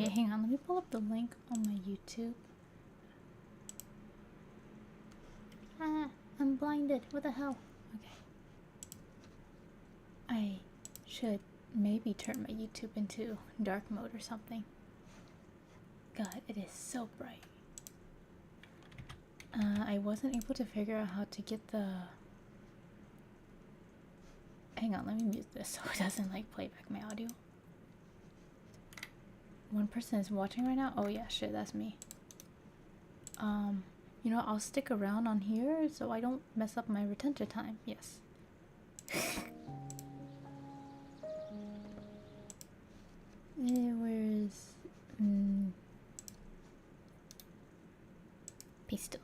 Wait, hang on. Let me pull up the link on my YouTube. Ah, I'm blinded. What the hell? Okay. I should maybe turn my YouTube into dark mode or something. God, it is so bright. I wasn't able to figure out how to get the... Hang on, let me mute this so it doesn't like play back my audio. One person is watching right now? Oh yeah, shit, that's me. You know, I'll stick around on here so I don't mess up my retention time. Yes. Where's... Be still.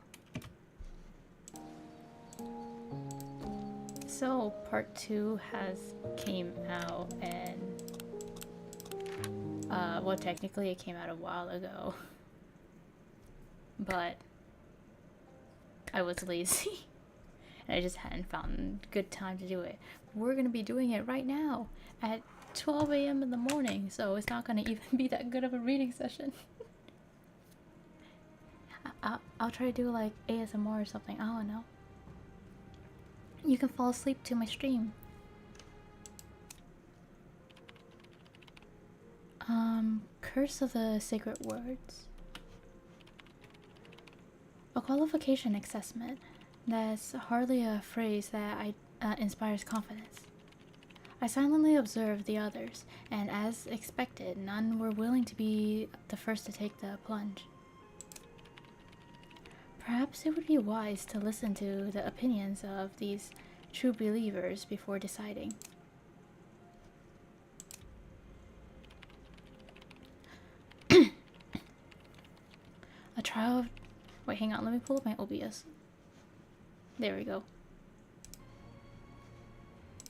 So, part 2 came out and... well, technically it came out a while ago. But... I was lazy. And I just hadn't found a good time to do it. We're gonna be doing it right now. At 12 a.m. in the morning. So it's not gonna even be that good of a reading session. I'll try to do like ASMR or something. I don't know. You can fall asleep to my stream. Curse of the Sacred Words. A qualification assessment. That's hardly a phrase that inspires confidence. I silently observed the others, and as expected, none were willing to be the first to take the plunge. Perhaps it would be wise to listen to the opinions of these true believers before deciding. A trial of... Wait, hang on, let me pull up my OBS. There we go.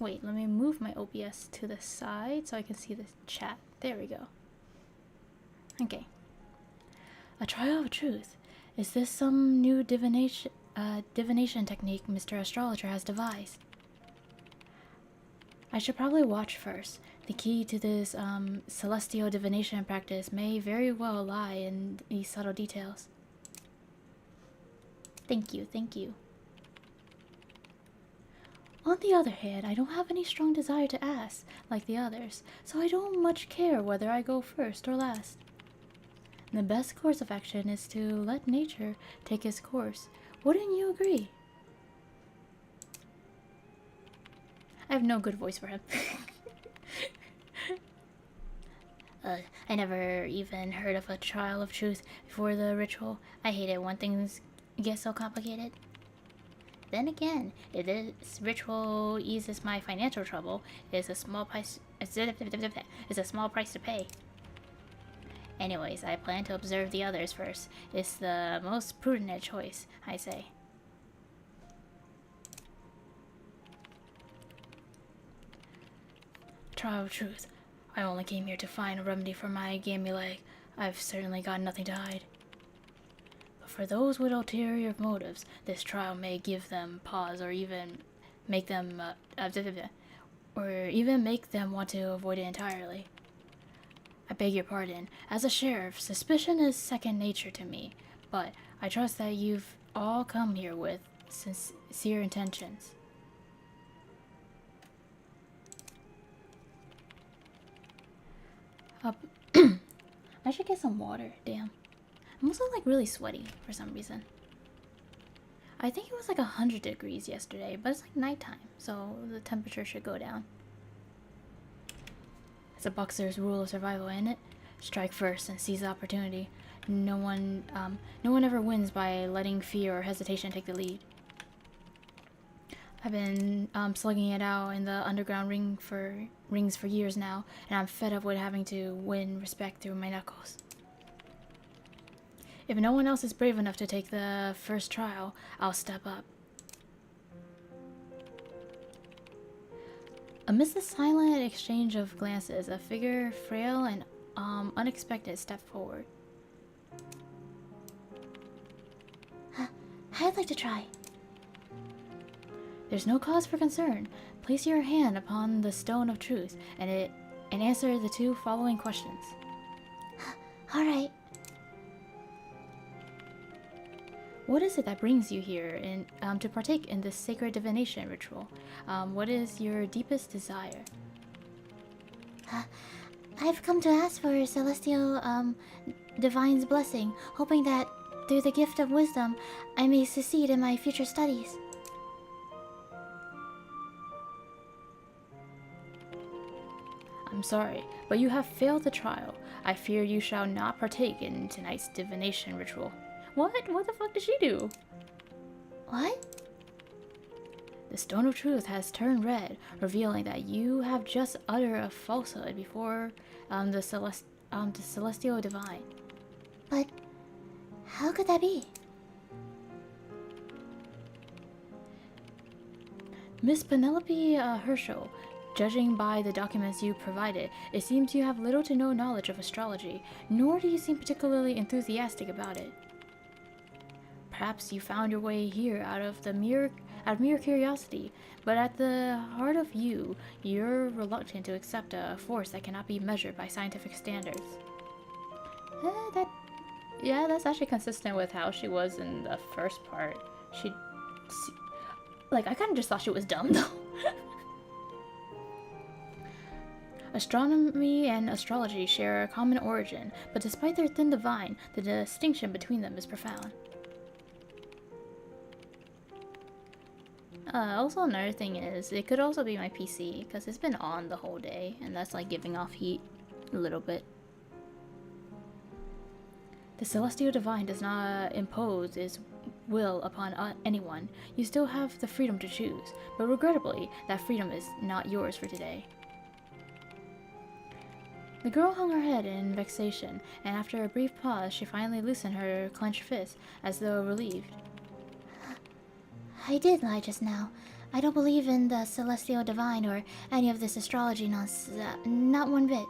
Wait, let me move my OBS to the side so I can see the chat. There we go. Okay. A trial of truth. Is this some new divination technique Mr. Astrologer has devised? I should probably watch first. The key to this celestial divination practice may very well lie in these subtle details. Thank you, thank you. On the other hand, I don't have any strong desire to ask, like the others, so I don't much care whether I go first or last. The best course of action is to let nature take its course. Wouldn't you agree? I have no good voice for him. I never even heard of a trial of truth before the ritual. I hate it when things get so complicated. Then again, if this ritual eases my financial trouble, it's a small price. It's a small price to pay. Anyways, I plan to observe the others first. It's the most prudent choice, I say. Trial of truth. I only came here to find a remedy for my gammy leg. I've certainly got nothing to hide. But for those with ulterior motives, this trial may give them pause or even make them want to avoid it entirely. I beg your pardon. As a sheriff, suspicion is second nature to me, but I trust that you've all come here with sincere intentions. I should get some water, damn. I'm also like really sweaty for some reason. I think it was like 100 degrees yesterday, but it's like nighttime, so the temperature should go down. It's a boxer's rule of survival, isn't it? Strike first and seize the opportunity. No one ever wins by letting fear or hesitation take the lead. I've been slugging it out in the underground rings for years now, and I'm fed up with having to win respect through my knuckles. If no one else is brave enough to take the first trial, I'll step up. Amidst the silent exchange of glances, a figure, frail and unexpected, stepped forward. I'd like to try. There's no cause for concern. Place your hand upon the stone of truth and answer the two following questions. Alright. What is it that brings you here to partake in this sacred divination ritual? What is your deepest desire? I've come to ask for Celestial Divine's blessing, hoping that through the gift of wisdom, I may succeed in my future studies. I'm sorry, but you have failed the trial. I fear you shall not partake in tonight's divination ritual. What? What the fuck did she do? What? The Stone of Truth has turned red, revealing that you have just uttered a falsehood before the Celestial Divine. But how could that be? Miss Penelope Herschel, judging by the documents you provided, it seems you have little to no knowledge of astrology, nor do you seem particularly enthusiastic about it. Perhaps you found your way here out of mere curiosity, but at the heart of you, you're reluctant to accept a force that cannot be measured by scientific standards. That's actually consistent with how she was in the first part. I kind of just thought she was dumb, though. Astronomy and astrology share a common origin, but despite their thin divine, the distinction between them is profound. Also, another thing is, it could also be my PC, because it's been on the whole day, and that's like giving off heat a little bit. The Celestial Divine does not impose its will upon anyone. You still have the freedom to choose, but regrettably, that freedom is not yours for today. The girl hung her head in vexation, and after a brief pause, she finally loosened her clenched fist, as though relieved. I did lie just now. I don't believe in the Celestial Divine or any of this astrology nonsense. Not one bit.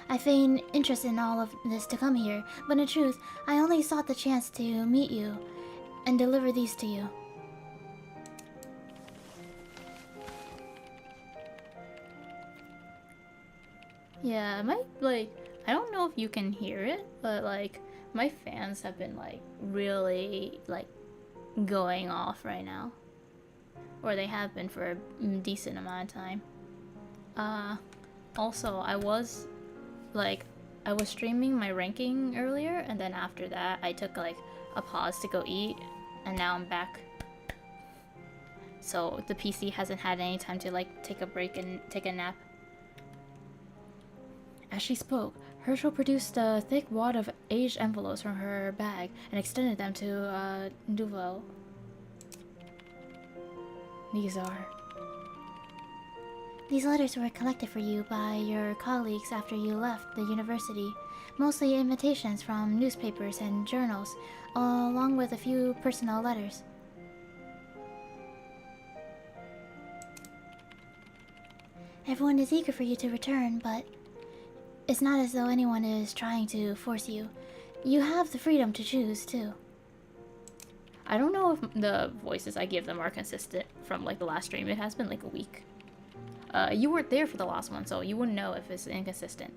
I feign interest in all of this to come here, but in truth, I only sought the chance to meet you and deliver these to you. Yeah, I don't know if you can hear it, but my fans have been really going off right now. Or they have been for a decent amount of time. Also, I was streaming my ranking earlier, and then after that I took a pause to go eat, and now I'm back. So the PC hasn't had any time to take a break and take a nap. As she spoke, Herschel produced a thick wad of aged envelopes from her bag and extended them to Duval. These letters were collected for you by your colleagues after you left the university, mostly invitations from newspapers and journals, along with a few personal letters. Everyone is eager for you to return, but it's not as though anyone is trying to force you. You have the freedom to choose, too. I don't know if the voices I give them are consistent from the last stream. It has been a week. You weren't there for the last one, so you wouldn't know if it's inconsistent.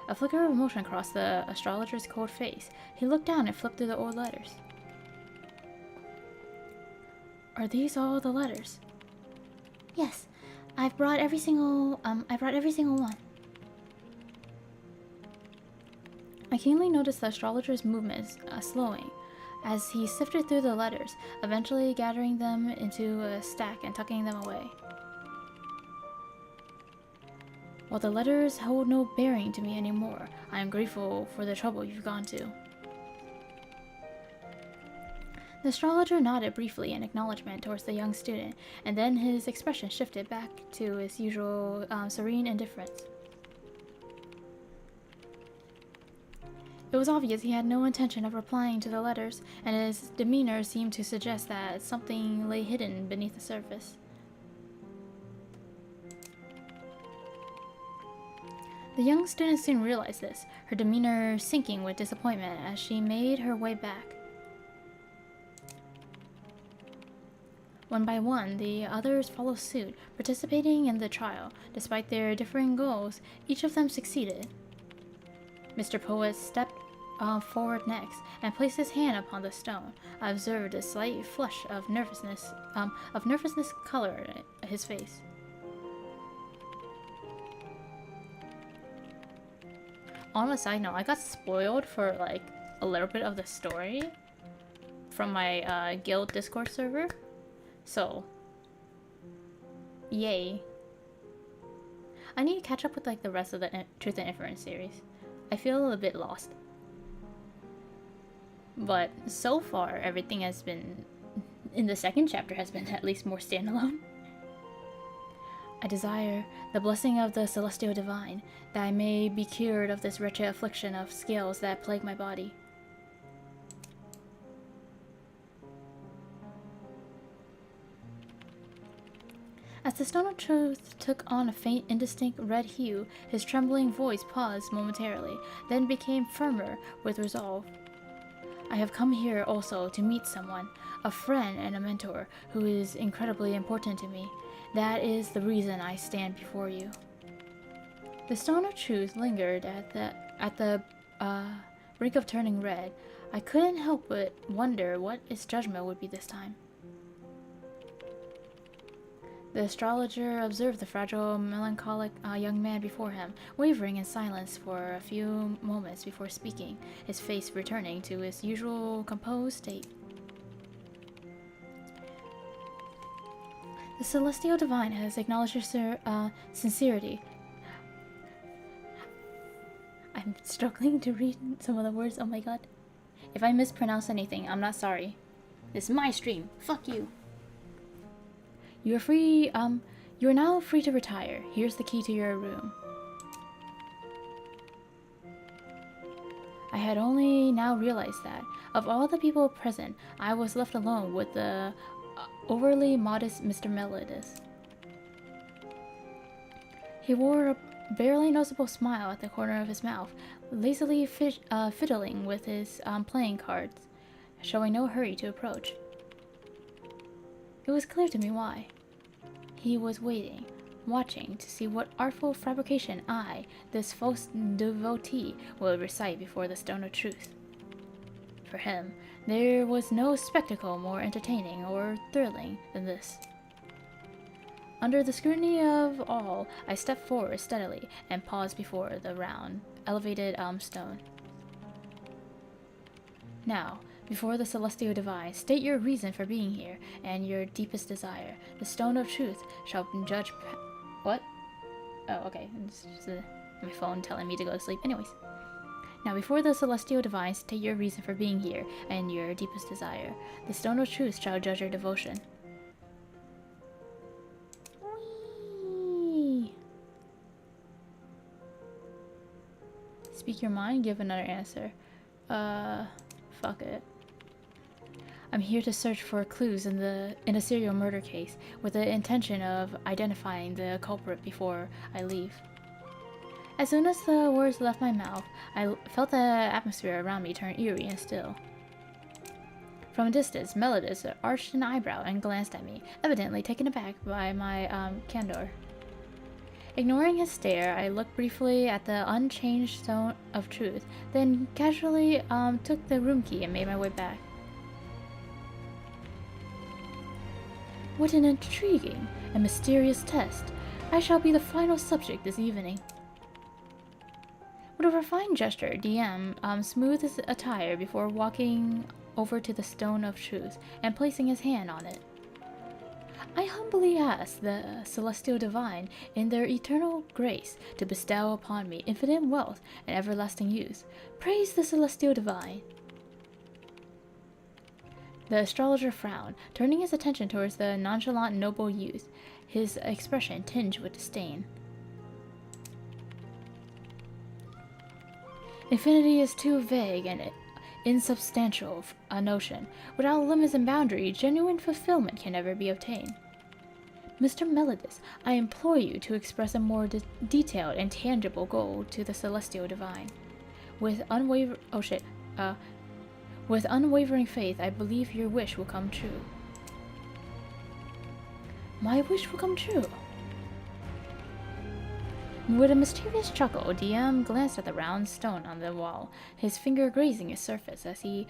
A flicker of emotion crossed the astrologer's cold face. He looked down and flipped through the old letters. Are these all the letters? Yes, I've brought every single one. I keenly noticed the astrologer's movements slowing as he sifted through the letters, eventually gathering them into a stack and tucking them away. While the letters hold no bearing to me anymore, I am grateful for the trouble you've gone to. The astrologer nodded briefly in acknowledgement towards the young student, and then his expression shifted back to his usual serene indifference. It was obvious he had no intention of replying to the letters, and his demeanor seemed to suggest that something lay hidden beneath the surface. The young student soon realized this, her demeanor sinking with disappointment as she made her way back. One by one, the others follow suit, participating in the trial. Despite their differing goals, each of them succeeded. Mr. Poet stepped forward next and placed his hand upon the stone. I observed a slight flush of nervousness color his face. On a side note, I got spoiled for like a little bit of the story from my guild Discord server. So, yay. I need to catch up with like the rest of the Truth and Inference series. I feel a bit lost. But so far, everything has been, in the second chapter, has been at least more standalone. I desire the blessing of the Celestial Divine, that I may be cured of this wretched affliction of scales that plague my body. As the Stone of Truth took on a faint, indistinct red hue, his trembling voice paused momentarily, then became firmer with resolve. I have come here also to meet someone, a friend and a mentor, who is incredibly important to me. That is the reason I stand before you. The Stone of Truth lingered at the brink of turning red. I couldn't help but wonder what its judgment would be this time. The astrologer observed the fragile, melancholic young man before him, wavering in silence for a few moments before speaking, his face returning to its usual composed state. The Celestial Divine has acknowledged your sincerity. I'm struggling to read some of the words, oh my god. If I mispronounce anything, I'm not sorry. This is my stream. Fuck you. You are free, you are now free to retire. Here's the key to your room. I had only now realized that, of all the people present, I was left alone with the overly modest Mr. Melodis. He wore a barely noticeable smile at the corner of his mouth, lazily fiddling with his playing cards, showing no hurry to approach. It was clear to me why. He was waiting, watching to see what artful fabrication I, this false devotee, would recite before the Stone of Truth. For him, there was no spectacle more entertaining or thrilling than this. Under the scrutiny of all, I stepped forward steadily and paused before the round, elevated stone. Now, before the Celestial Divine, state your reason for being here and your deepest desire. The Stone of Truth shall judge. What? Oh, okay. It's just my phone telling me to go to sleep. Anyways. Now, before the Celestial Divine, state your reason for being here and your deepest desire. The Stone of Truth shall judge your devotion. Whee! Speak your mind, give another answer. Fuck it. I'm here to search for clues in a serial murder case, with the intention of identifying the culprit before I leave. As soon as the words left my mouth, I felt the atmosphere around me turn eerie and still. From a distance, Melodis arched an eyebrow and glanced at me, evidently taken aback by my candor. Ignoring his stare, I looked briefly at the unchanged Stone of Truth, then casually took the room key and made my way back. What an intriguing and mysterious test. I shall be the final subject this evening. With a refined gesture, DM smoothed his attire before walking over to the Stone of Truth and placing his hand on it. I humbly ask the Celestial Divine, in their eternal grace, to bestow upon me infinite wealth and everlasting youth. Praise the Celestial Divine. The astrologer frowned, turning his attention towards the nonchalant noble youth, his expression tinged with disdain. Infinity is too vague and insubstantial a notion. Without limits and boundary, genuine fulfillment can never be obtained. Mr. Melodis, I implore you to express a more detailed and tangible goal to the Celestial Divine. With unwavering faith, I believe your wish will come true. My wish will come true. With a mischievous chuckle, DM glanced at the round stone on the wall, his finger grazing its surface as he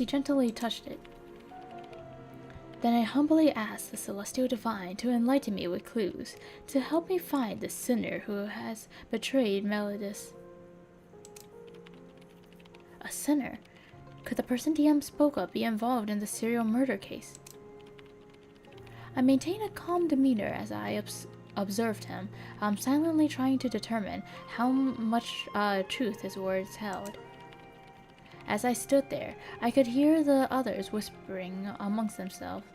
gently touched it. Then I humbly asked the Celestial Divine to enlighten me with clues, to help me find the sinner who has betrayed Melodis. A sinner? Could the person DM spoke of be involved in the serial murder case? I maintained a calm demeanor as I observed him, silently trying to determine how much truth his words held. As I stood there, I could hear the others whispering amongst themselves,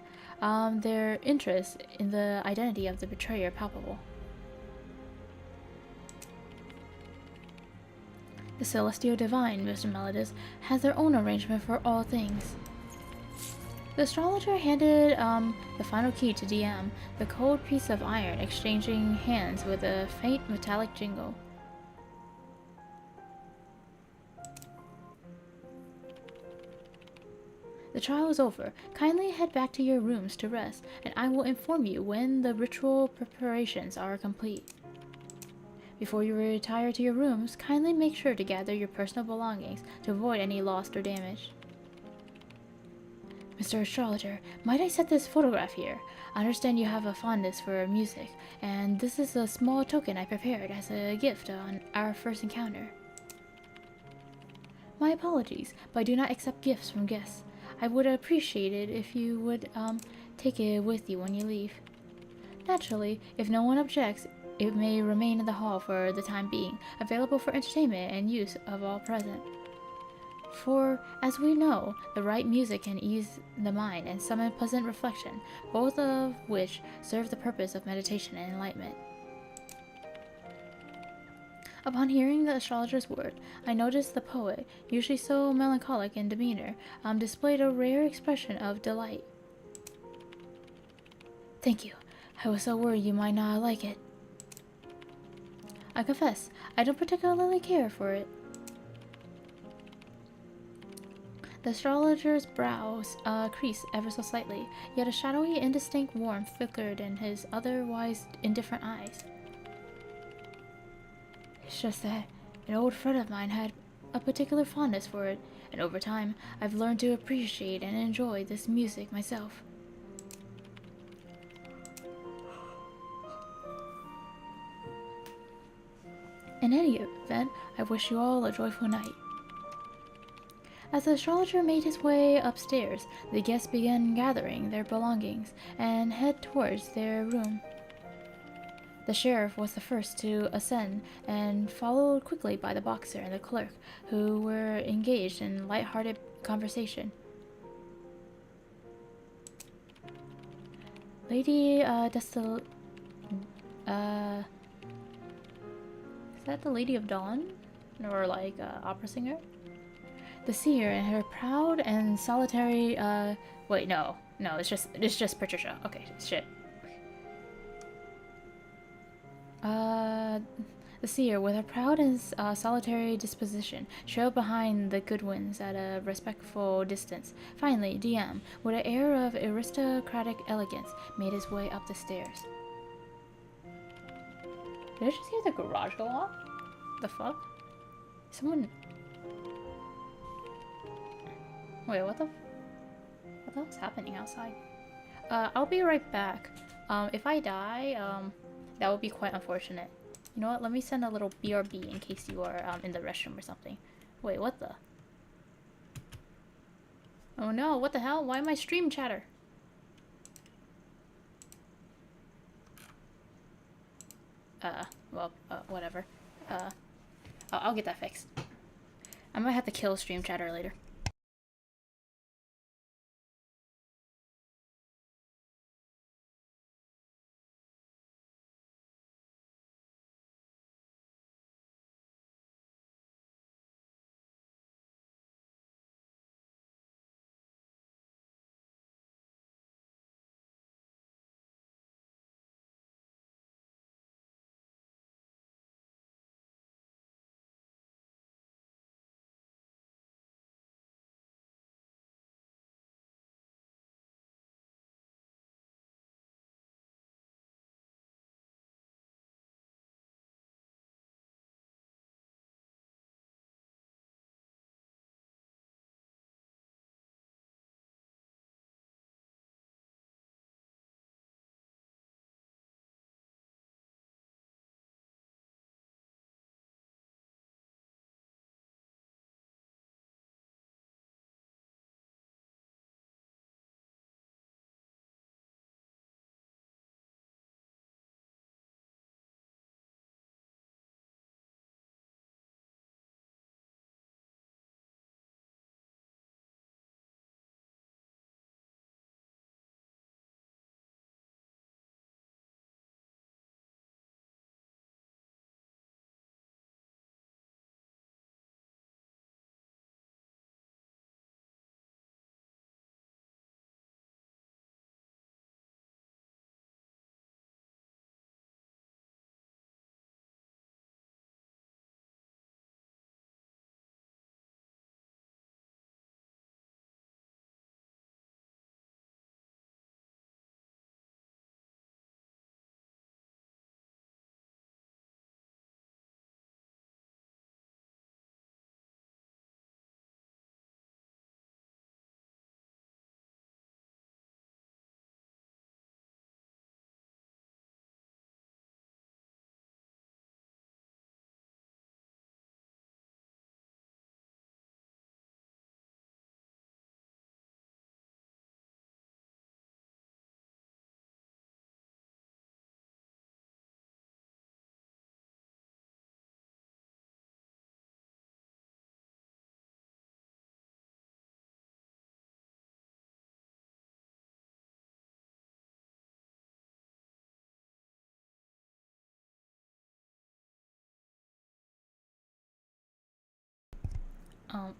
their interest in the identity of the betrayer palpable. The Celestial Divine, Mr. Melodis, has their own arrangement for all things. The astrologer handed the final key to DM, the cold piece of iron exchanging hands with a faint metallic jingle. The trial is over. Kindly head back to your rooms to rest, and I will inform you when the ritual preparations are complete. Before you retire to your rooms, kindly make sure to gather your personal belongings to avoid any loss or damage. Mr. Astrologer, might I set this photograph here? I understand you have a fondness for music, and this is a small token I prepared as a gift on our first encounter. My apologies, but I do not accept gifts from guests. I would appreciate it if you would take it with you when you leave. Naturally, if no one objects, it may remain in the hall for the time being, available for entertainment and use of all present. For, as we know, the right music can ease the mind and summon pleasant reflection, both of which serve the purpose of meditation and enlightenment. Upon hearing the astrologer's word, I noticed the poet, usually so melancholic in demeanor, displayed a rare expression of delight. Thank you. I was so worried you might not like it. I confess, I don't particularly care for it. The astrologer's brows creased ever so slightly, yet a shadowy, indistinct warmth flickered in his otherwise indifferent eyes. It's just that an old friend of mine had a particular fondness for it, and over time I've learned to appreciate and enjoy this music myself. In any event, I wish you all a joyful night. As the astrologer made his way upstairs, the guests began gathering their belongings and head towards their room. The sheriff was the first to ascend, and followed quickly by the boxer and the clerk, who were engaged in light-hearted conversation. Lady Destil... Is that the Lady of Dawn? Or like opera singer? The seer in her proud and solitary wait, no, it's just Patricia. Okay, shit. The seer, with her proud and solitary disposition, trailed behind the Goodwins at a respectful distance. Finally, DM, with an air of aristocratic elegance, made his way up the stairs. Did I just hear the garage go off? The fuck? Someone... Wait, what the hell's happening outside? I'll be right back. If I die, that would be quite unfortunate. You know what? Let me send a little BRB in case you are in the restroom or something. Wait, what the? Oh no, what the hell? Why am I stream chatter? Well, whatever. I'll get that fixed. I might have to kill stream chatter later.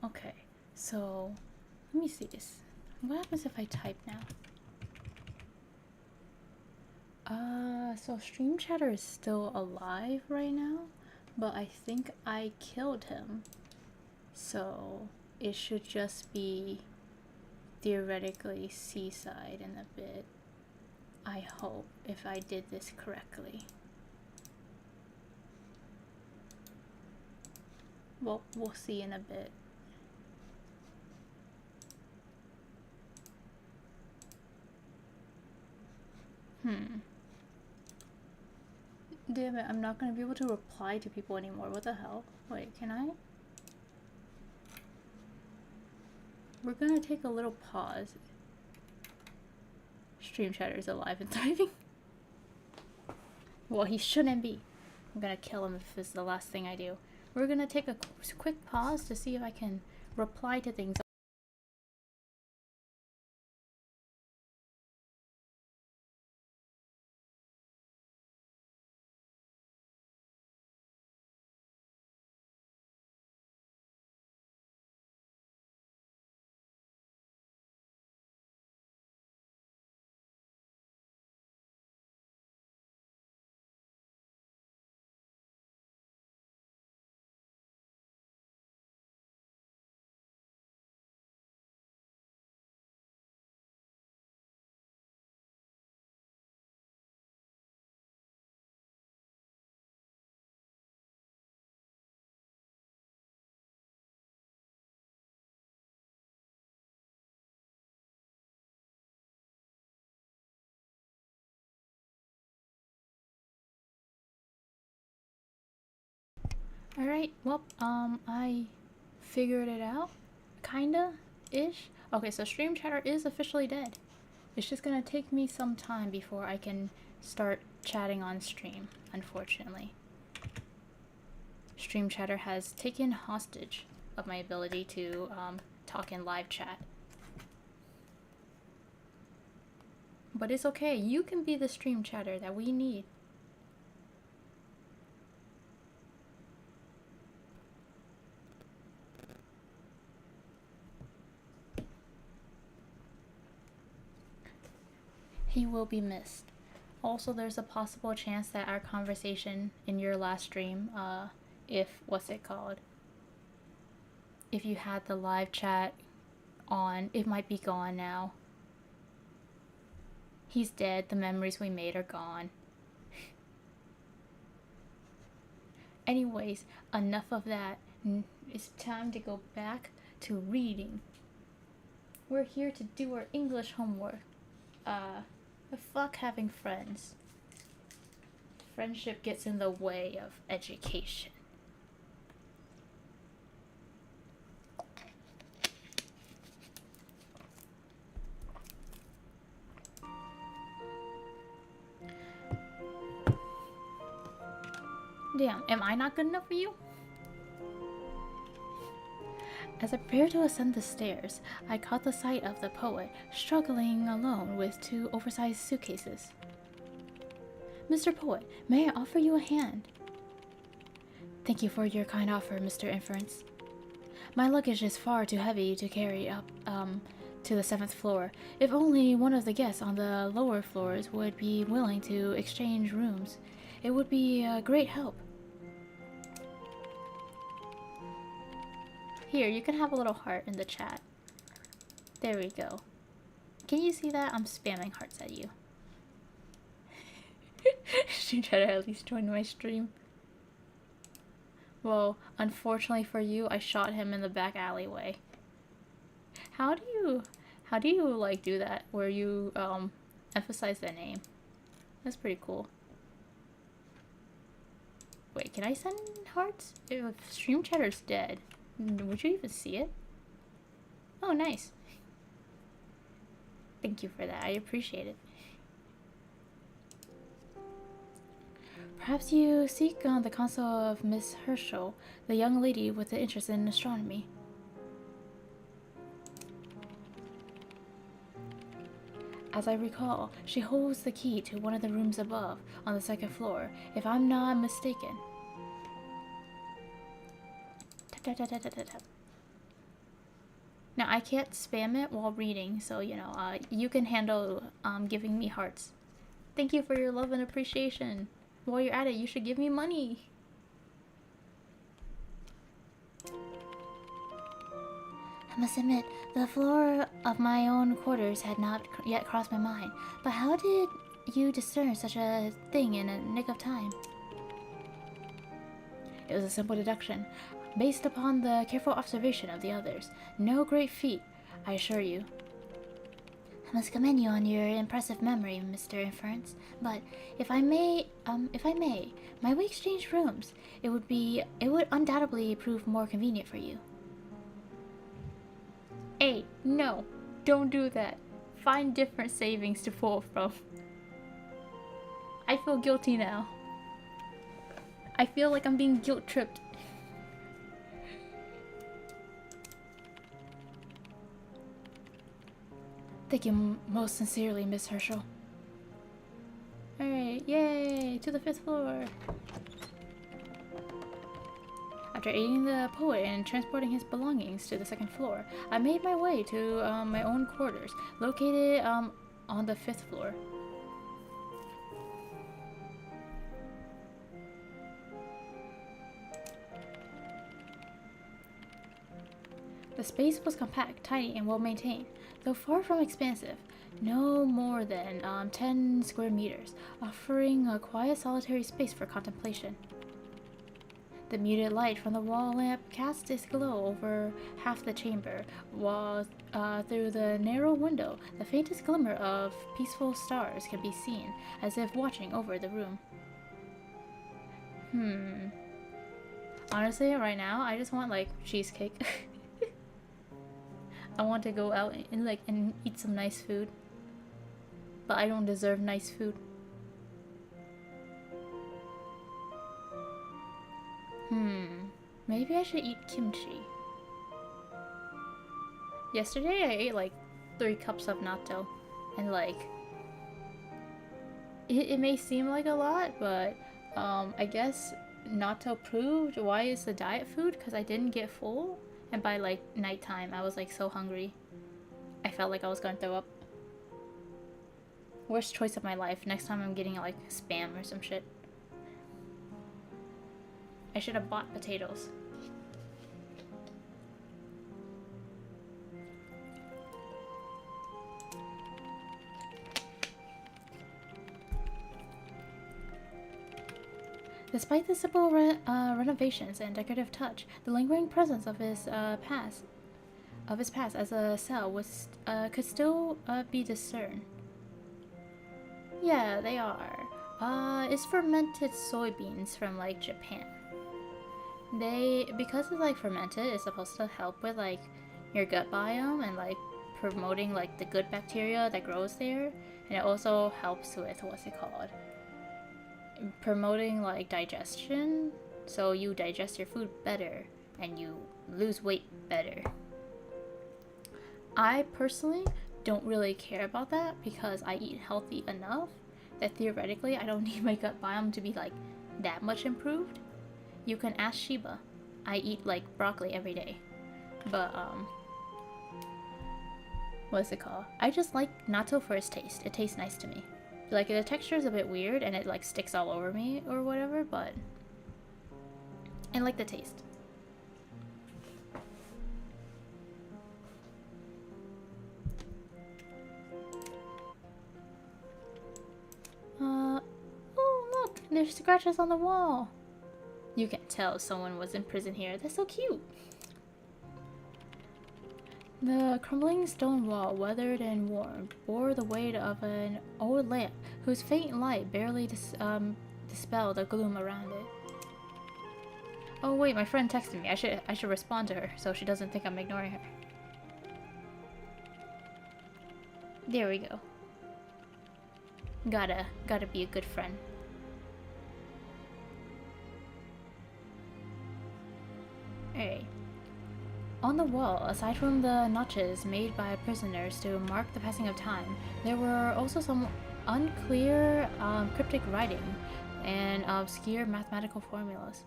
Okay. So, let me see this. What happens if I type now? So Stream Chatter is still alive right now, but I think I killed him. So, it should just be theoretically Seaside in a bit. I hope, if I did this correctly. Well, we'll see in a bit. Damn it, I'm not gonna be able to reply to people anymore. What the hell? Wait, can I? We're gonna take a little pause. Stream Chatter is alive and thriving. Well, he shouldn't be. I'm gonna kill him if it's the last thing I do. We're gonna take a quick pause to see if I can reply to things. Alright, well, I figured it out. Kinda ish. Okay, so Stream Chatter is officially dead. It's just gonna take me some time before I can start chatting on stream, unfortunately. Stream Chatter has taken hostage of my ability to talk in live chat. But it's okay, you can be the Stream Chatter that we need. He will be missed. Also, there's a possible chance that our conversation in your last stream, what's it called? If you had the live chat on, it might be gone now. He's dead, the memories we made are gone. Anyways, enough of that. It's time to go back to reading. We're here to do our English homework. Fuck having friends. Friendship gets in the way of education. Damn, am I not good enough for you? As I prepared to ascend the stairs, I caught the sight of the poet struggling alone with two oversized suitcases. Mr. Poet, may I offer you a hand? Thank you for your kind offer, Mr. Inference. My luggage is far too heavy to carry up, to the 7th floor. If only one of the guests on the lower floors would be willing to exchange rooms, it would be a great help. Here, you can have a little heart in the chat. There we go. Can you see that? I'm spamming hearts at you. Should try to at least join my stream. Well, unfortunately for you, I shot him in the back alleyway. How do you like do that? Where you emphasize the name? That's pretty cool. Wait, can I send hearts? If Stream Chatter's dead, would you even see it? Oh, nice. Thank you for that. I appreciate it. Perhaps you seek the counsel of Miss Herschel, the young lady with the interest in astronomy. As I recall, she holds the key to one of the rooms above, on the 2nd floor, if I'm not mistaken. Tap, tap, tap, tap, tap, tap. Now, I can't spam it while reading, so, you can handle giving me hearts. Thank you for your love and appreciation. While you're at it, you should give me money. I must admit, the floor of my own quarters had not yet crossed my mind. But how did you discern such a thing in a nick of time? It was a simple deduction, based upon the careful observation of the others. No great feat, I assure you. I must commend you on your impressive memory, Mr. Inference. But if I may, might we exchange rooms? It would undoubtedly prove more convenient for you. Hey, no, don't do that. Find different savings to pull from. I feel guilty now. I feel like I'm being guilt-tripped. Thank you most sincerely, Miss Herschel. Alright, yay! To the 5th floor! After aiding the poet and transporting his belongings to the 2nd floor, I made my way to my own quarters, located on the 5th floor. The space was compact, tidy, and well maintained, though far from expansive. No more than 10 square meters, offering a quiet, solitary space for contemplation. The muted light from the wall lamp cast its glow over half the chamber, while through the narrow window, the faintest glimmer of peaceful stars could be seen, as if watching over the room. Honestly, right now, I just want, like, cheesecake. I want to go out and eat some nice food. But I don't deserve nice food. Maybe I should eat kimchi. Yesterday I ate like 3 cups of natto, and like it may seem like a lot, but I guess natto proved why it's the diet food, because I didn't get full, and by like nighttime I was like so hungry. I felt like I was gonna throw up. Worst choice of my life. Next time I'm getting like spam or some shit. I should have bought potatoes. Despite the simple renovations and decorative touch, the lingering presence of his past as a cell was could still be discerned. Yeah, they are. It's fermented soybeans from like Japan. Because it's like fermented, it's supposed to help with like your gut biome and like promoting like the good bacteria that grows there, and it also helps with what's it called? Promoting like digestion, so you digest your food better and you lose weight better. I personally don't really care about that because I eat healthy enough that theoretically I don't need my gut biome to be like that much improved. You can ask Shiba. I eat like broccoli every day. But what's it called? I just like natto for its taste. It tastes nice to me. Like the texture is a bit weird and it like sticks all over me or whatever, but I like the taste. Oh look, there's scratches on the wall. You can tell someone was in prison here. That's so cute. The crumbling stone wall, weathered and worn, bore the weight of an old lamp whose faint light barely dispelled the gloom around it. Oh wait, my friend texted me. I should respond to her so she doesn't think I'm ignoring her. There we go. Gotta be a good friend. Alright. On the wall, aside from the notches made by prisoners to mark the passing of time, there were also some unclear cryptic writing and obscure mathematical formulas.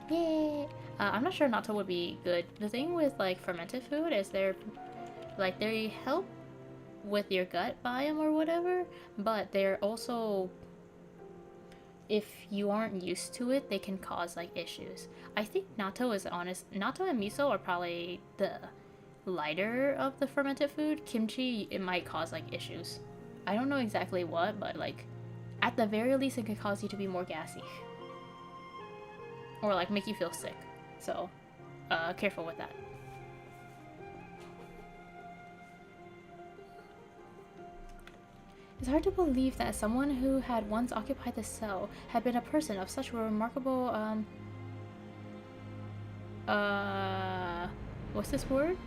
Yay! I'm not sure natto would be good. The thing with like fermented food is they help with your gut biome or whatever, but they're also, if you aren't used to it, they can cause like issues. I think natto is honest. Natto and miso are probably the lighter of the fermented food. Kimchi, it might cause like issues. I don't know exactly what, but like at the very least, it could cause you to be more gassy or like make you feel sick. So, careful with that. It's hard to believe that someone who had once occupied the cell had been a person of such remarkable, what's this word?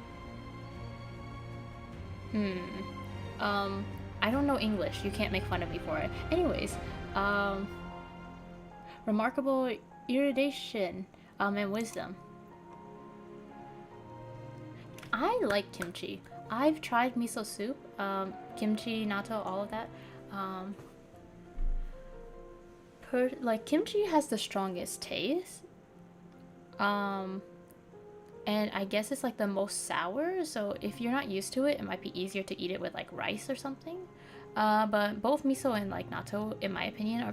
I don't know English. You can't make fun of me for it. Anyways, remarkable erudition, and wisdom. I like kimchi. I've tried miso soup, kimchi, natto, all of that. Like kimchi has the strongest taste. And I guess it's like the most sour, so if you're not used to it, it might be easier to eat it with like rice or something. But both miso and like natto, in my opinion, are